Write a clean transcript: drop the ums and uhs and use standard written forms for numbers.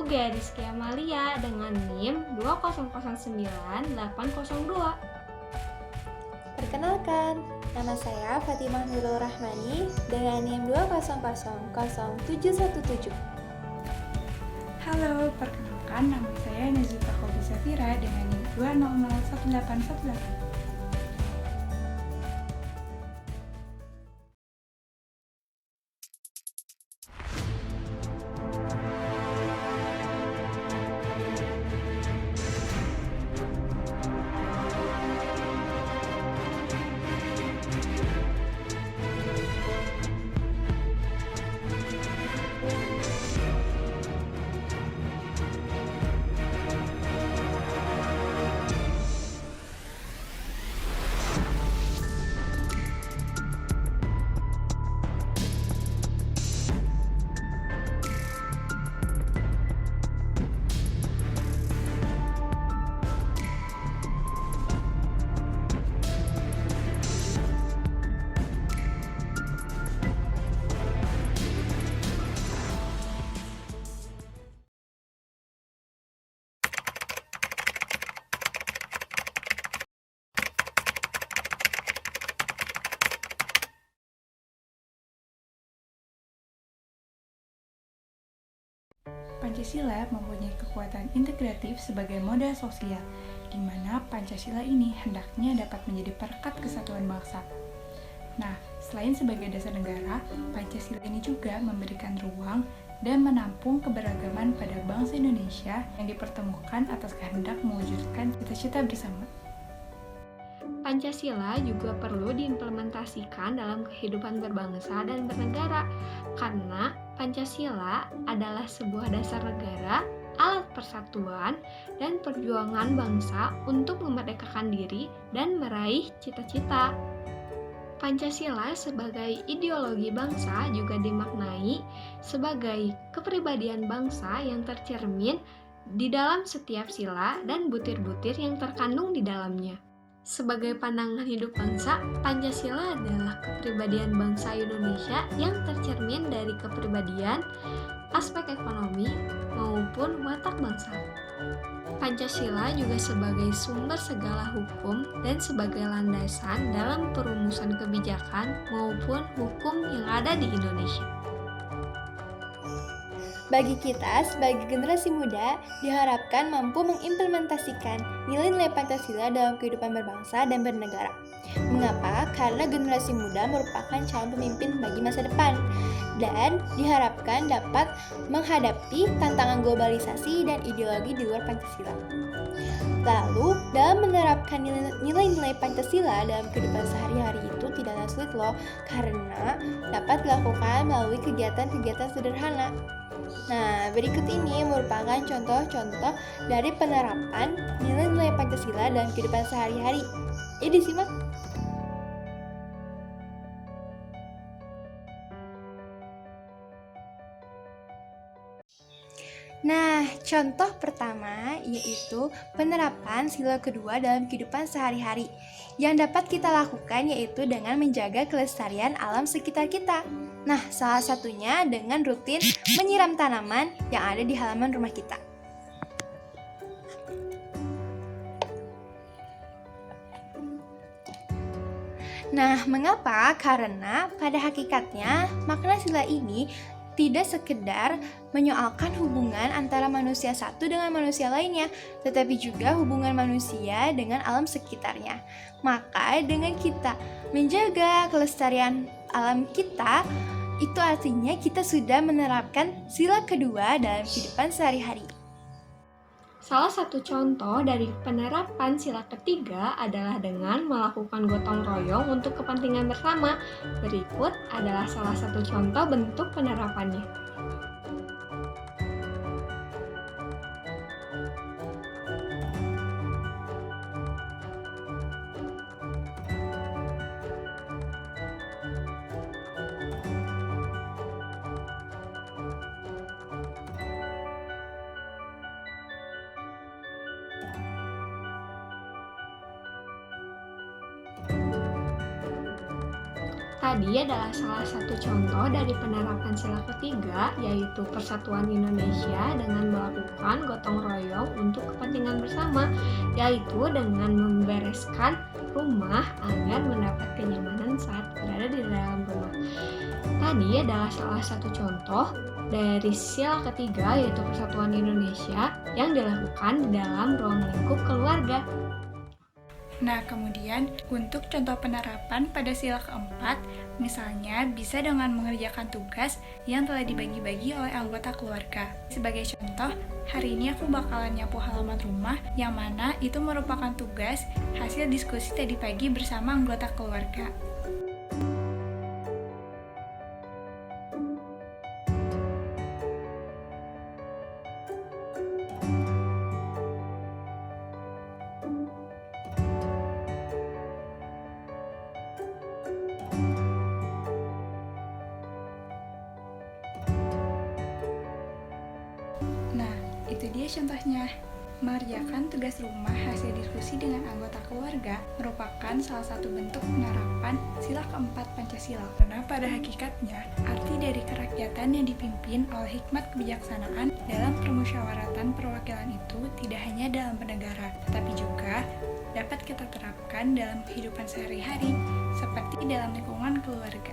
aku Geariski Amalia dengan NIM 2009802. Perkenalkan, nama saya Fatimah Nurul Rahmani dengan NIM 2000717. Halo, perkenalkan nama saya Nazita Kobi Safira dengan NIM 2001818. Pancasila mempunyai kekuatan integratif sebagai modal sosial, di mana Pancasila ini hendaknya dapat menjadi perekat kesatuan bangsa. Nah, selain sebagai dasar negara, Pancasila ini juga memberikan ruang dan menampung keberagaman pada bangsa Indonesia yang dipertemukan atas kehendak mewujudkan cita-cita bersama. Pancasila juga perlu diimplementasikan dalam kehidupan berbangsa dan bernegara, karena Pancasila adalah sebuah dasar negara, alat persatuan, dan perjuangan bangsa untuk memerdekakan diri dan meraih cita-cita. Pancasila sebagai ideologi bangsa juga dimaknai sebagai kepribadian bangsa yang tercermin di dalam setiap sila dan butir-butir yang terkandung di dalamnya. Sebagai pandangan hidup bangsa, Pancasila adalah kepribadian bangsa Indonesia yang tercermin dari kepribadian, aspek ekonomi, maupun watak bangsa. Pancasila juga sebagai sumber segala hukum dan sebagai landasan dalam perumusan kebijakan maupun hukum yang ada di Indonesia. Bagi kita sebagai generasi muda, diharapkan mampu mengimplementasikan nilai-nilai Pancasila dalam kehidupan berbangsa dan bernegara. Mengapa? Karena generasi muda merupakan calon pemimpin bagi masa depan dan diharapkan dapat menghadapi tantangan globalisasi dan ideologi di luar Pancasila. Lalu, dalam menerapkan nilai-nilai Pancasila dalam kehidupan sehari-hari itu tidaklah sulit loh, karena dapat dilakukan melalui kegiatan-kegiatan sederhana. Nah, berikut ini merupakan contoh-contoh dari penerapan nilai-nilai Pancasila dalam kehidupan sehari-hari. Yuk disimak. Nah, contoh pertama yaitu penerapan sila kedua dalam kehidupan sehari-hari. Yang dapat kita lakukan yaitu dengan menjaga kelestarian alam sekitar kita. Nah, salah satunya dengan rutin menyiram tanaman yang ada di halaman rumah kita. Nah, mengapa? Karena pada hakikatnya makna sila ini tidak sekedar menyoalkan hubungan antara manusia satu dengan manusia lainnya, tetapi juga hubungan manusia dengan alam sekitarnya. Maka dengan kita menjaga kelestarian alam kita, itu artinya kita sudah menerapkan sila kedua dalam kehidupan sehari-hari. Salah satu contoh dari penerapan sila ketiga adalah dengan melakukan gotong royong untuk kepentingan bersama. Berikut adalah salah satu contoh bentuk penerapannya. Tadi adalah salah satu contoh dari penerapan sila ketiga, yaitu Persatuan Indonesia dengan melakukan gotong royong untuk kepentingan bersama, yaitu dengan membereskan rumah agar mendapat kenyamanan saat berada di dalam rumah. Tadi adalah salah satu contoh dari sila ketiga, yaitu Persatuan Indonesia yang dilakukan di dalam ruang lingkup keluarga. Nah, kemudian untuk contoh penerapan pada sila keempat, misalnya bisa dengan mengerjakan tugas yang telah dibagi-bagi oleh anggota keluarga. Sebagai contoh, hari ini aku bakalan nyapu halaman rumah, yang mana itu merupakan tugas hasil diskusi tadi pagi bersama anggota keluarga. Nah, itu dia contohnya. Mengerjakan tugas rumah hasil diskusi dengan anggota keluarga merupakan salah satu bentuk penerapan sila keempat Pancasila. Karena pada hakikatnya, arti dari kerakyatan yang dipimpin oleh hikmat kebijaksanaan dalam permusyawaratan perwakilan itu tidak hanya dalam bernegara, tetapi juga dapat kita terapkan dalam kehidupan sehari-hari, seperti dalam lingkungan keluarga.